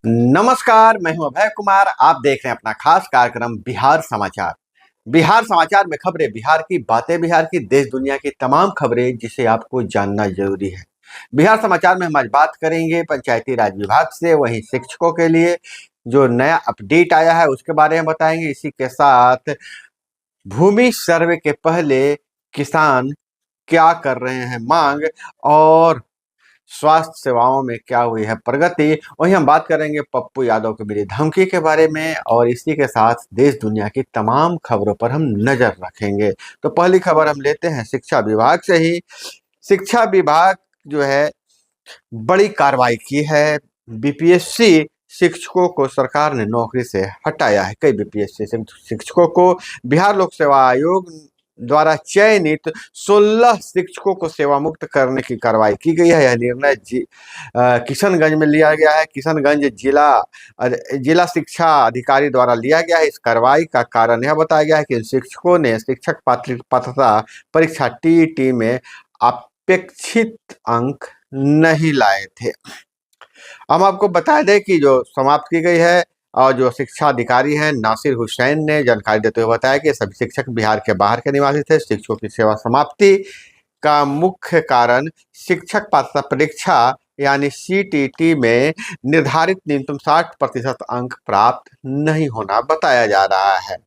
नमस्कार, मैं हूं अभय कुमार। आप देख रहे हैं अपना खास कार्यक्रम बिहार समाचार। बिहार समाचार में खबरें बिहार की, बातें बिहार की, देश दुनिया की तमाम खबरें जिसे आपको जानना जरूरी है। बिहार समाचार में हम आज बात करेंगे पंचायती राज विभाग से, वहीं शिक्षकों के लिए जो नया अपडेट आया है उसके बारे में बताएंगे। इसी के साथ भूमि सर्वे के पहले किसान क्या कर रहे हैं मांग, और स्वास्थ्य सेवाओं में क्या हुई है प्रगति। वहीं हम बात करेंगे पप्पू यादव की मिली धमकी के बारे में, और इसी के साथ देश दुनिया की तमाम खबरों पर हम नजर रखेंगे। तो पहली खबर हम लेते हैं शिक्षा विभाग से ही। शिक्षा विभाग जो है बड़ी कार्रवाई की है। बीपीएससी शिक्षकों को सरकार ने नौकरी से हटाया है। कई बीपीएससी शिक्षकों को बिहार लोक सेवा आयोग द्वारा चयनित 16 शिक्षकों को सेवा मुक्त करने की कार्रवाई की गई है। यह निर्णय किशनगंज में लिया गया है। किशनगंज जिला शिक्षा अधिकारी द्वारा लिया गया है। इस कार्रवाई का कारण यह बताया गया है कि शिक्षकों ने शिक्षक पात्रता परीक्षा टीईटी में अपेक्षित अंक नहीं लाए थे। हम आपको बता दें कि जो समाप्त की गई है, और जो शिक्षा अधिकारी हैं नासिर हुसैन ने जानकारी देते हुए बताया कि सभी शिक्षक बिहार के बाहर के निवासी थे। शिक्षकों की सेवा समाप्ति का मुख्य कारण शिक्षक पात्रता परीक्षा यानी सीटीटी में निर्धारित न्यूनतम 60% अंक प्राप्त नहीं होना बताया जा रहा है।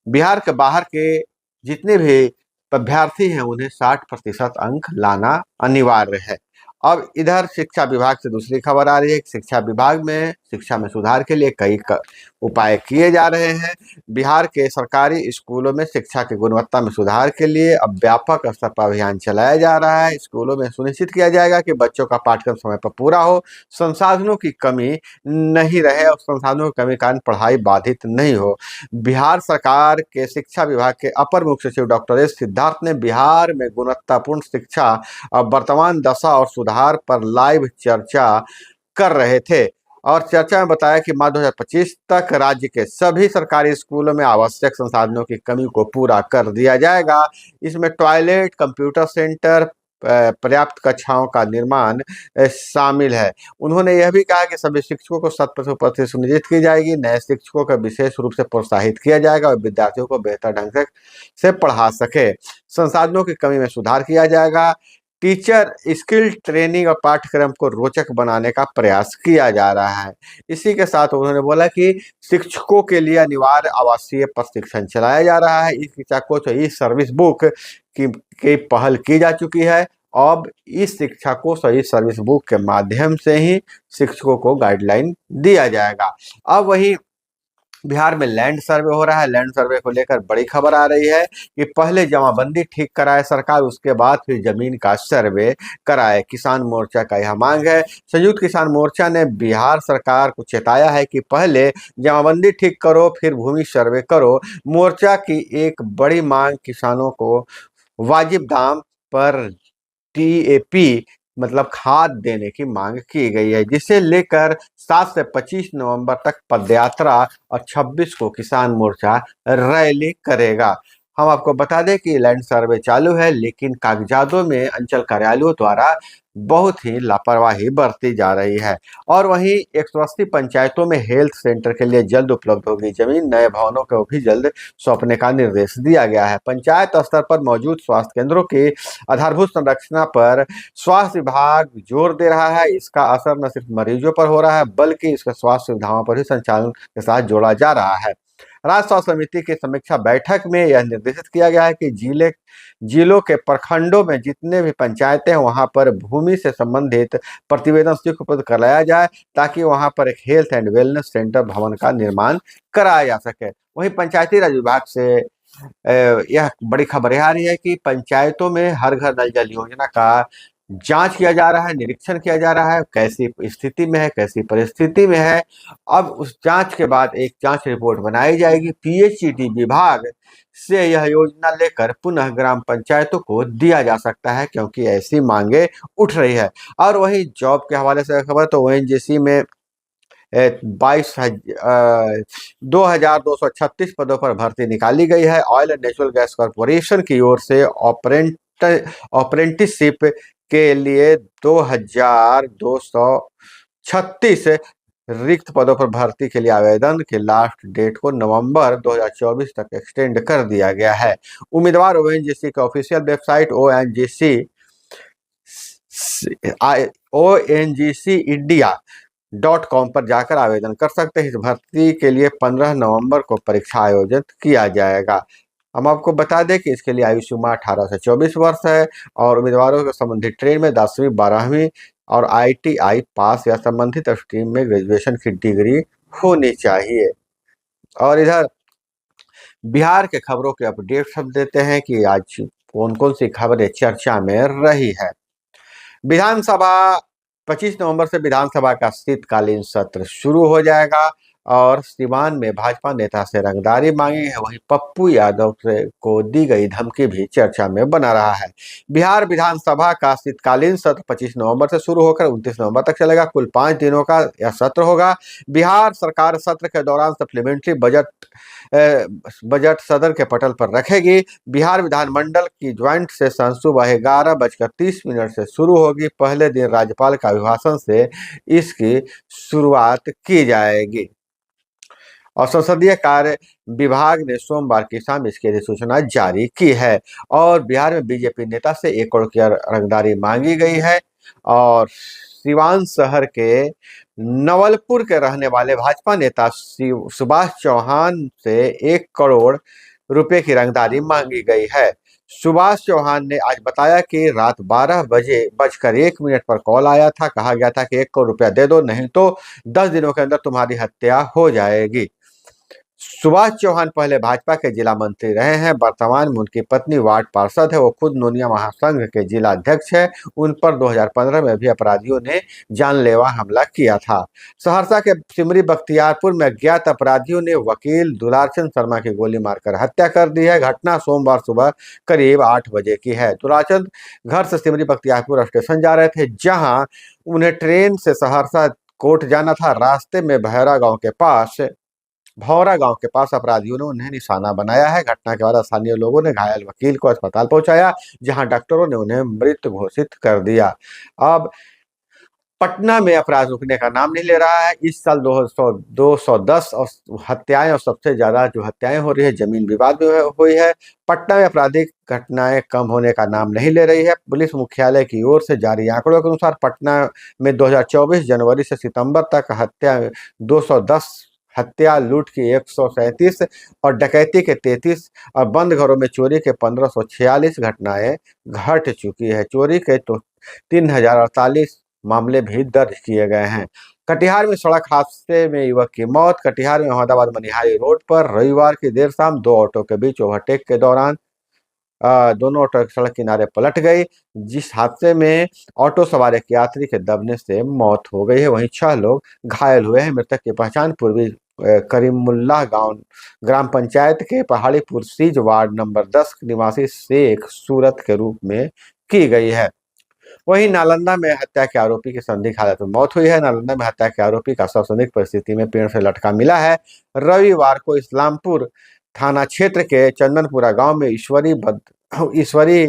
बिहार के बाहर के जितने भी अभ्यर्थी हैं उन्हें 60% अंक लाना अनिवार्य है। अब इधर शिक्षा विभाग से दूसरी खबर आ रही है कि शिक्षा विभाग में शिक्षा में सुधार के लिए कई उपाय किए जा रहे हैं। बिहार के सरकारी स्कूलों में शिक्षा की गुणवत्ता में सुधार के लिए अब व्यापक स्तर पर अभियान चलाया जा रहा है। स्कूलों में सुनिश्चित किया जाएगा कि बच्चों का पाठ्यक्रम समय पर पूरा हो, संसाधनों की कमी नहीं रहे और संसाधनों की कमी के कारण पढ़ाई बाधित नहीं हो। बिहार सरकार के शिक्षा विभाग के अपर मुख्य सचिव डॉक्टर एस सिद्धार्थ ने बिहार में गुणवत्तापूर्ण शिक्षा और वर्तमान दशा और सुधार पर लाइव चर्चा कर रहे थे, और चर्चा में बताया कि मार्च 2025 तक राज्य के सभी सरकारी स्कूलों में आवश्यक संसाधनों की कमी को पूरा कर दिया जाएगा। इसमें टॉयलेट, कंप्यूटर सेंटर, पर्याप्त कक्षाओं का निर्माण शामिल है। उन्होंने यह भी कहा कि सभी शिक्षकों को 100% उपस्थिति सुनिश्चित की जाएगी। नए शिक्षकों को विशेष रूप से प्रोत्साहित किया जाएगा और विद्यार्थियों को बेहतर ढंग से पढ़ा सके। संसाधनों की कमी में सुधार किया जाएगा। टीचर स्किल ट्रेनिंग और पाठ्यक्रम को रोचक बनाने का प्रयास किया जा रहा है। इसी के साथ उन्होंने बोला कि शिक्षकों के लिए अनिवार्य आवासीय प्रशिक्षण चलाया जा रहा है। इस शिक्षा को तो ई सर्विस बुक की पहल की जा चुकी है। अब इस शिक्षा को सही सर्विस बुक के माध्यम से ही शिक्षकों को गाइडलाइन दिया जाएगा। अब वही बिहार में लैंड सर्वे हो रहा है। लैंड सर्वे को लेकर बड़ी खबर आ रही है कि पहले जमाबंदी ठीक कराए सरकार, उसके बाद फिर जमीन का सर्वे कराए। किसान मोर्चा का यह मांग है। संयुक्त किसान मोर्चा ने बिहार सरकार को चेताया है कि पहले जमाबंदी ठीक करो फिर भूमि सर्वे करो। मोर्चा की एक बड़ी मांग किसानों को वाजिब दाम पर टीएपी मतलब खाद देने की मांग की गई है, जिसे लेकर 7 से 25 नवंबर तक पदयात्रा और 26 को किसान मोर्चा रैली करेगा। हम आपको बता दें कि लैंड सर्वे चालू है, लेकिन कागजातों में अंचल कार्यालयों द्वारा बहुत ही लापरवाही बरती जा रही है। और वहीं 180 पंचायतों में हेल्थ सेंटर के लिए जल्द उपलब्ध होगी जमीन। नए भवनों को भी जल्द सौंपने का निर्देश दिया गया है। पंचायत स्तर पर मौजूद स्वास्थ्य केंद्रों की आधारभूत संरचना पर स्वास्थ्य विभाग जोर दे रहा है। इसका असर न सिर्फ मरीजों पर हो रहा है बल्कि इसके स्वास्थ्य सुविधाओं पर भी संचालन के साथ जोड़ा जा रहा है। राज्य स्वास्थ्य समिति की समीक्षा बैठक में यह निर्देशित किया गया है कि जिलों के प्रखंडों में जितने भी पंचायतें हैं वहां पर भूमि से संबंधित प्रतिवेदन शीघ्र उपलब्ध कराया जाए, ताकि वहां पर एक हेल्थ एंड वेलनेस सेंटर भवन का निर्माण कराया जा सके। वहीं पंचायती राज विभाग से यह बड़ी खबर आ रही है कि पंचायतों में हर घर नल जल योजना का जांच किया जा रहा है, निरीक्षण किया जा रहा है, कैसी स्थिति में है, कैसी परिस्थिति में है। अब उस जांच के बाद एक जांच रिपोर्ट बनाई जाएगी। पीएचईडी विभाग से यह योजना लेकर पुनः ग्राम पंचायतों को दिया जा सकता है, क्योंकि ऐसी मांगे उठ रही है। और वही जॉब के हवाले से खबर, तो ओएनजीसी में 2236 पदों पर भर्ती निकाली गई है। Oil and natural gas corporation की ओर से अप्रेंटिसशिप के लिए 2236 रिक्त पदों पर भर्ती के लिए आवेदन की लास्ट डेट को नवंबर 2024 तक एक्सटेंड कर दिया गया है। उम्मीदवार ओएनजीसी की ऑफिशियल वेबसाइट ONGC India.com पर जाकर आवेदन कर सकते हैं। इस भर्ती के लिए 15 नवंबर को परीक्षा आयोजित किया जाएगा। हम आपको बता दें कि इसके लिए आयु सीमा 18 से 24 वर्ष है और उम्मीदवारों को संबंधित ट्रेड में 10वीं 12वीं और ITI पास या संबंधित स्ट्रीम में ग्रेजुएशन की डिग्री होनी चाहिए। और इधर बिहार के खबरों के अपडेट सब देते हैं कि आज कौन कौन सी खबरें चर्चा में रही है। विधानसभा 25 नवंबर से विधानसभा का शीतकालीन सत्र शुरू हो जाएगा और सिवान में भाजपा नेता से रंगदारी मांगी है। वहीं पप्पू यादव से को दी गई धमकी भी चर्चा में बना रहा है। बिहार विधानसभा का शीतकालीन सत्र 25 नवंबर से शुरू होकर 29 नवंबर तक चलेगा। कुल 5 दिनों का यह सत्र होगा। बिहार सरकार सत्र के दौरान सप्लीमेंट्री बजट सदन के पटल पर रखेगी। बिहार विधानमंडल की ज्वाइंट सेशन सुबह 11:30 से शुरू होगी। पहले दिन राज्यपाल का अभिभाषण से इसकी शुरुआत की जाएगी और संसदीय कार्य विभाग ने सोमवार की शाम इसकी अधिसूचना जारी की है। और बिहार में बीजेपी नेता से 1 करोड़ की रंगदारी मांगी गई है और सिवान शहर के नवलपुर के रहने वाले भाजपा नेता सुभाष चौहान से 1 करोड़ रुपए की रंगदारी मांगी गई है। सुभाष चौहान ने आज बताया कि रात 12 बजे बजकर 1 मिनट पर कॉल आया था। कहा गया था कि 1 करोड़ रुपया दे दो, नहीं तो 10 दिनों के अंदर तुम्हारी हत्या हो जाएगी। सुभाष चौहान पहले भाजपा के जिला मंत्री रहे हैं। वर्तमान में उनकी पत्नी वार्ड पार्षद है। वो खुद नोनिया महासंघ के जिला अध्यक्ष है। उन पर 2015 में भी अपराधियों ने जानलेवा हमला किया था। सहरसा के सिमरी बख्तियारपुर में अज्ञात अपराधियों ने वकील दुलारचंद शर्मा की गोली मारकर हत्या कर दी है। घटना सोमवार सुबह करीब 8 बजे की है। दुलारचंद घर से सिमरी बख्तियारपुर स्टेशन जा रहे थे, जहां उन्हें ट्रेन से सहरसा कोर्ट जाना था। रास्ते में भौरा गांव के पास अपराधियों ने उन्हें निशाना बनाया है। घटना के बाद स्थानीय लोगों ने घायल वकील को अस्पताल पहुंचाया, जहां डॉक्टरों ने उन्हें मृत घोषित कर दिया। अब पटना में अपराध रुकने का नाम नहीं ले रहा है। इस साल 210 और हत्याएं और सबसे ज्यादा जो हत्याएं हो रही है जमीन विवाद में हुई है। पटना में आपराधिक घटनाएं कम होने का नाम नहीं ले रही है। पुलिस मुख्यालय की ओर से जारी आंकड़ों के अनुसार पटना में 2024 जनवरी से सितंबर तक 210 हत्या, लूट की 137 और डकैती के 33 और बंद घरों में चोरी के 1546 घटनाएं घट चुकी है। चोरी के तो 3048 मामले भी दर्ज किए गए हैं। कटिहार में सड़क हादसे में युवक की मौत। कटिहार में अहमदाबाद मनिहारी रोड पर रविवार की देर शाम 2 ऑटो के बीच ओवरटेक के दौरान दोनों ऑटो सड़क किनारे पलट गई, जिस हादसे में ऑटो सवार एक यात्री के दबने से मौत हो गई है। वहीं 6 लोग घायल हुए हैं। मृतक की पहचान पूर्वी करीमुल्लाह गांव ग्राम पंचायत के पहाड़ीपुर सीज वार्ड नंबर 10 निवासी शेख सूरत के रूप में की गई है। वहीं नालंदा में हत्या के आरोपी की संदिग्ध हालत में मौत हुई है। नालंदा में हत्या के आरोपी का शव संदिग्ध परिस्थिति में पेड़ से लटका मिला है। रविवार को इस्लामपुर थाना क्षेत्र के चंदनपुरा गांव में ईश्वरी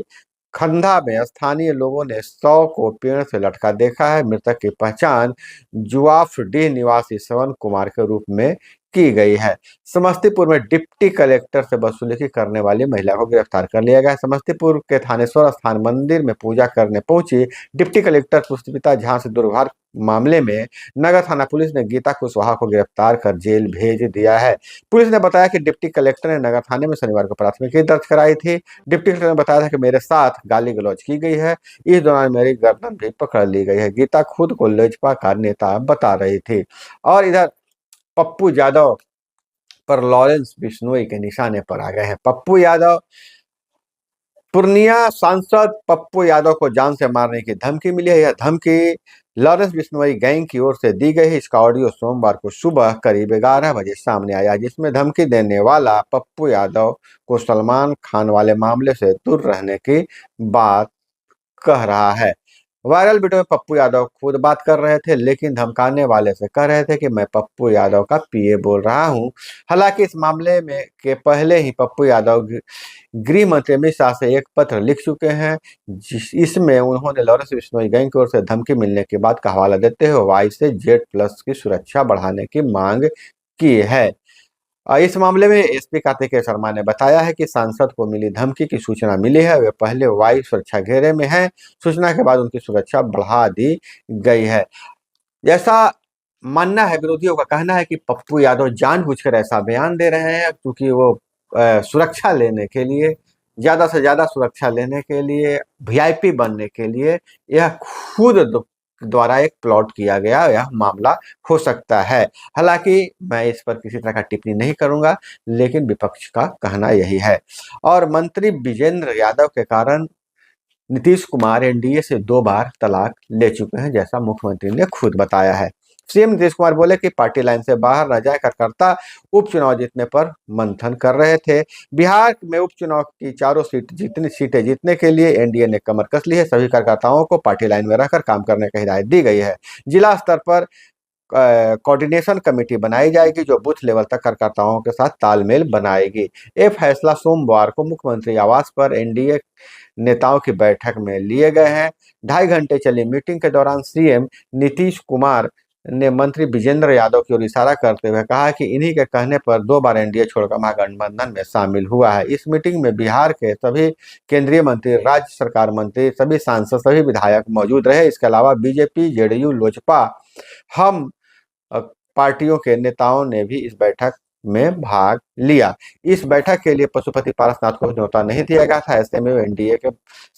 खंधा में स्थानीय लोगों ने 100 को पेड़ से लटका देखा है। मृतक की पहचान जुआफडीह निवासी श्रवण कुमार के रूप में की गई है। समस्तीपुर में डिप्टी कलेक्टर से वसूली करने वाली महिला को गिरफ्तार कर लिया गया है। समस्तीपुर के थानेश्वर स्थान मंदिर में पूजा करने पहुंची डिप्टी कलेक्टर पुष्पिता झा से दुर्व्यवहार मामले में नगर थाना पुलिस ने गीता कुशवाहा को गिरफ्तार कर जेल भेज दिया है। पुलिस ने बताया कि डिप्टी कलेक्टर ने नगर थाने में शनिवार को प्राथमिकी दर्ज कराई थी। डिप्टी कलेक्टर ने बताया था कि मेरे साथ गाली गलौज की गई है। इस दौरान मेरी गर्दन भी पकड़ ली गई है। गीता खुद को लोजपा का नेता बता रही थी। और इधर पप्पू यादव पर लॉरेंस बिश्नोई के निशाने पर आ गए हैं। पप्पू यादव पूर्णिया सांसद पप्पू यादव को जान से मारने की धमकी मिली है। यह धमकी लॉरेंस बिश्नोई गैंग की ओर से दी गई है। इसका ऑडियो सोमवार को सुबह करीब 11 बजे सामने आया, जिसमें धमकी देने वाला पप्पू यादव को सलमान खान वाले मामले से दूर रहने की बात कह रहा है। वायरल वीडियो में पप्पू यादव खुद बात कर रहे थे, लेकिन धमकाने वाले से कह रहे थे कि मैं पप्पू यादव का पीए बोल रहा हूं। हालांकि इस मामले में के पहले ही पप्पू यादव गृह मंत्री अमित शाह से एक पत्र लिख चुके हैं, इसमें उन्होंने लॉरेंस बिश्नोई गैंग की ओर से धमकी मिलने की बात का हवाला देते हुए वाई से जेड+ की सुरक्षा बढ़ाने की मांग की है। इस मामले में एसपी कार्तिकेय शर्मा ने बताया है कि सांसद को मिली धमकी की सूचना मिली है, वे पहले वायु सुरक्षा घेरे में हैं। सूचना के बाद उनकी सुरक्षा बढ़ा दी गई है। जैसा मानना है, विरोधियों का कहना है कि पप्पू यादव जानबूझकर ऐसा बयान दे रहे हैं क्योंकि वो सुरक्षा लेने के लिए, ज्यादा से ज्यादा सुरक्षा लेने के लिए, वीआईपी बनने के लिए यह खुद द्वारा एक प्लॉट किया गया यह मामला हो सकता है। हालांकि मैं इस पर किसी तरह का टिप्पणी नहीं करूंगा, लेकिन विपक्ष का कहना यही है। और मंत्री विजेंद्र यादव के कारण नीतीश कुमार एनडीए से 2 बार तलाक ले चुके हैं, जैसा मुख्यमंत्री ने खुद बताया है। सीएम नीतीश कुमार बोले कि पार्टी लाइन से बाहर न जाए कार्यकर्ता उपचुनाव जीतने पर मंथन कर रहे थे। बिहार में उपचुनाव की चारों सीटें जीतने के लिए एनडीए ने कमर कस ली है। सभी कार्यकर्ताओं को पार्टी लाइन में रहकर काम करने की हिदायत दी गई है। जिला स्तर पर कोऑर्डिनेशन कमेटी बनाई जाएगी जो बूथ लेवल तक कार्यकर्ताओं के साथ तालमेल बनाएगी। ये फैसला सोमवार को मुख्यमंत्री आवास पर एनडीए नेताओं की बैठक में लिए गए हैं। 2.5 घंटे चली मीटिंग के दौरान सीएम नीतीश कुमार ने मंत्री विजेंद्र यादव की ओर इशारा करते हुए कहा कि इन्हीं के कहने पर 2 बार एनडीए छोड़कर महागठबंधन में शामिल हुआ है। इस मीटिंग में बिहार के सभी केंद्रीय मंत्री, राज्य सरकार मंत्री, सभी सांसद, सभी विधायक मौजूद रहे। इसके अलावा बीजेपी, जेडीयू, लोजपा, हम पार्टियों के नेताओं ने भी इस बैठक में भाग लिया। इस बैठक के लिए पशुपति पारसनाथ को न्योता नहीं दिया गया था, ऐसे में वे एनडीए के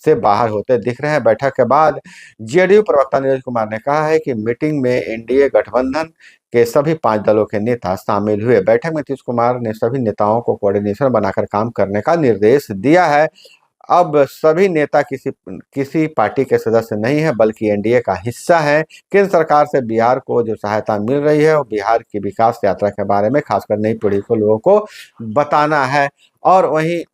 से बाहर होते दिख रहे हैं। बैठक के बाद जेडीयू प्रवक्ता नीरज कुमार ने कहा है कि मीटिंग में एनडीए गठबंधन के सभी 5 दलों के नेता शामिल हुए। बैठक में नीतीश कुमार ने सभी नेताओं को कोऑर्डिनेशन बनाकर काम करने का निर्देश दिया है। अब सभी नेता किसी पार्टी के सदस्य नहीं है, बल्कि एनडीए का हिस्सा है। केंद्र सरकार से बिहार को जो सहायता मिल रही है वो बिहार की विकास यात्रा के बारे में खासकर नई पीढ़ी को लोगों को बताना है। और वहीं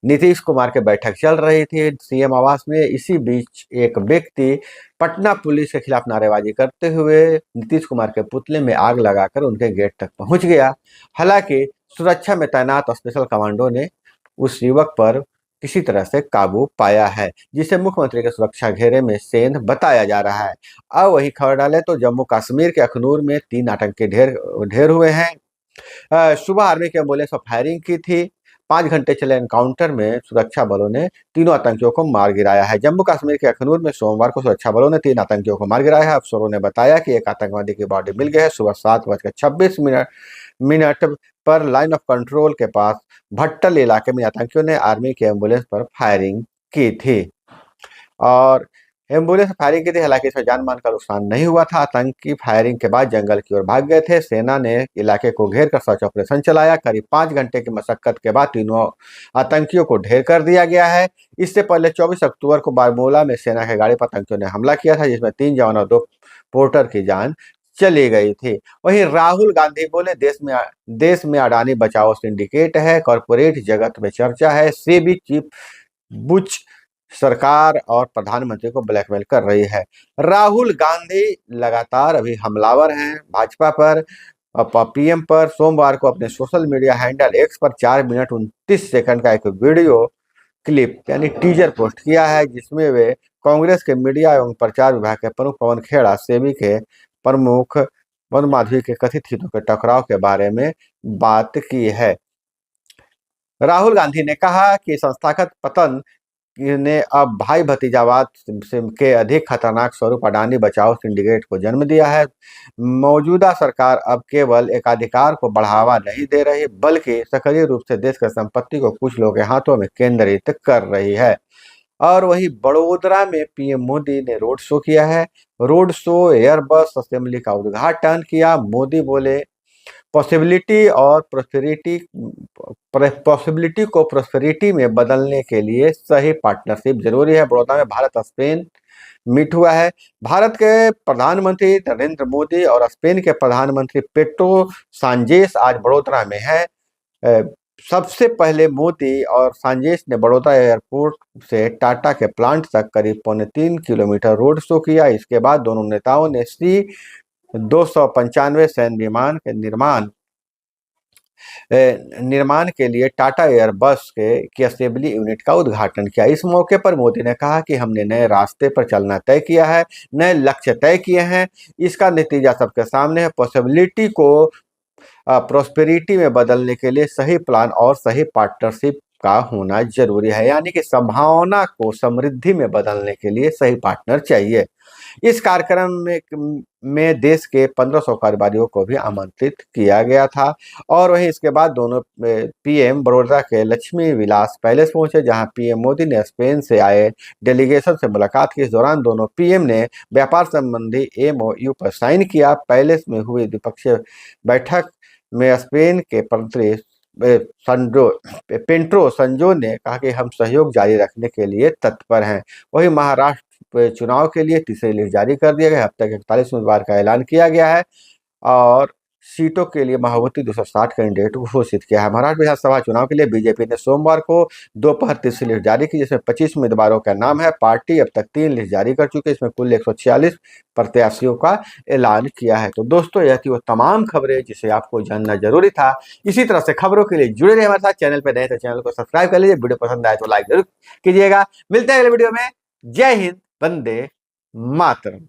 नीतीश कुमार की बैठक चल रही थी सीएम आवास में। इसी बीच एक व्यक्ति पटना पुलिस के खिलाफ नारेबाजी करते हुए नीतीश कुमार के पुतले में आग लगाकर उनके गेट तक पहुंच गया। हालांकि सुरक्षा में तैनात स्पेशल कमांडो ने उस युवक पर किसी तरह से काबू पाया है, जिसे मुख्यमंत्री के सुरक्षा घेरे में सेंध बताया जा रहा है। अब वही खबर डाले तो जम्मू कश्मीर के अखनूर में 3 आतंकी ढेर हुए हैं। सुबह आर्मी की एम्बुलेंस पर फायरिंग की थी। 5 घंटे चले एनकाउंटर में सुरक्षा बलों ने तीनों आतंकियों को मार गिराया है। जम्मू कश्मीर के अखनूर में सोमवार को सुरक्षा बलों ने 3 आतंकियों को मार गिराया है। अफसरों ने बताया कि एक आतंकवादी की बॉडी मिल गई है। सुबह 7:26 पर लाइन ऑफ कंट्रोल के पास भट्टल इलाके में आतंकियों ने आर्मी की एम्बुलेंस पर फायरिंग की थी और एम्बुलेंस फायरिंग की थी। हालांकि इसमें जान माल का नुकसान नहीं हुआ था। आतंकी फायरिंग के बाद जंगल की ओर भाग गए थे। सेना ने इलाके को घेर कर सर्च ऑपरेशन चलाया। करीब 5 घंटे की मशक्कत के बाद तीनों आतंकियों को ढेर कर दिया गया है। इससे पहले 24 अक्टूबर को बारमूला में सेना की गाड़ी पर आतंकियों ने हमला किया था, जिसमें 3 जवान और 2 पोर्टर की जान चली गई थी। वहीं राहुल गांधी बोले देश में अडानी बचाओ सिंडिकेट है, कॉरपोरेट जगत में चर्चा है। सेबी चीफ बुच सरकार और प्रधानमंत्री को ब्लैकमेल कर रही है। राहुल गांधी लगातार अभी हमलावर हैं भाजपा पर, पीएम पर। सोमवार को अपने सोशल मीडिया हैंडल एक्स पर 4 मिनट 29 सेकंड का एक वीडियो क्लिप यानी टीजर पोस्ट किया है, जिसमें वे कांग्रेस के मीडिया एवं प्रचार विभाग के प्रमुख पवन खेड़ा, सेबी के प्रमुख मनु माधवी के कथित हितों के टकराव के बारे में बात की है। राहुल गांधी ने कहा कि संस्थागत पतन ने अब भाई भतीजावाद के अधिक खतरनाक स्वरूप अडानी बचाओ सिंडिकेट को जन्म दिया है। मौजूदा सरकार अब केवल एकाधिकार को बढ़ावा नहीं दे रही, बल्कि सक्रिय रूप से देश की संपत्ति को कुछ लोगों के हाथों में केंद्रित कर रही है। और वही बड़ोदरा में पीएम मोदी ने रोड शो किया है। रोड शो एयरबस असेंबली का उद्घाटन किया। मोदी बोले पॉसिबिलिटी को प्रोस्पेरिटी में बदलने के लिए सही पार्टनरशिप जरूरी है। बड़ौदा में भारत स्पेन मीट हुआ है। भारत के प्रधानमंत्री नरेंद्र मोदी और स्पेन के प्रधानमंत्री पेड्रो सांचेज आज बड़ोदरा में है। सबसे पहले मोदी और सांचेज ने बड़ौदा एयरपोर्ट से टाटा के प्लांट तक करीब 3.25 किलोमीटर रोड शो किया। इसके बाद दोनों नेताओं ने C-295 सैन्य विमान के निर्माण के लिए टाटा एयरबस की असेंबली यूनिट का उद्घाटन किया। इस मौके पर मोदी ने कहा कि हमने नए रास्ते पर चलना तय किया है, नए लक्ष्य तय किए हैं। इसका नतीजा सबके सामने है। पॉसिबिलिटी को प्रोस्पेरिटी में बदलने के लिए सही प्लान और सही पार्टनरशिप का होना जरूरी है। यानी कि संभावना को समृद्धि में बदलने के लिए सही पार्टनर चाहिए। इस कार्यक्रम में देश के 1500 कारोबारियों को भी आमंत्रित किया गया था। और वहीं इसके बाद दोनों पीएम बड़ौदा के लक्ष्मी विलास पैलेस पहुंचे, जहां पीएम मोदी ने स्पेन से आए डेलीगेशन से मुलाकात की। इस दौरान दोनों पीएम ने व्यापार संबंधी MOU पर साइन किया। पैलेस में हुई द्विपक्षीय बैठक में स्पेन के पेड्रो संजो ने कहा कि हम सहयोग जारी रखने के लिए तत्पर हैं। वहीं महाराष्ट्र चुनाव के लिए तीसरी लिस्ट जारी कर दिया गया। अब तक 41 उम्मीदवार का ऐलान किया गया है और सीटों के लिए महायुति 260 कैंडिडेट घोषित किया है। महाराष्ट्र विधानसभा चुनाव के लिए बीजेपी ने सोमवार को दोपहर तीसरी लिस्ट जारी की, जिसमें 25 उम्मीदवारों का नाम है। पार्टी अब तक 3 लिस्ट जारी कर चुकी है। इसमें कुल 146 प्रत्याशियों का ऐलान किया है। तो दोस्तों, यह थी वो तमाम खबरें जिसे आपको जानना जरूरी था। इसी तरह से खबरों के लिए जुड़े रहे हमारे साथ। चैनल पर नए तो चैनल को सब्सक्राइब कर लीजिए। वीडियो पसंद आए तो लाइक जरूर कीजिएगा। मिलते हैं अगले वीडियो में। जय हिंद, वंदे मातरम।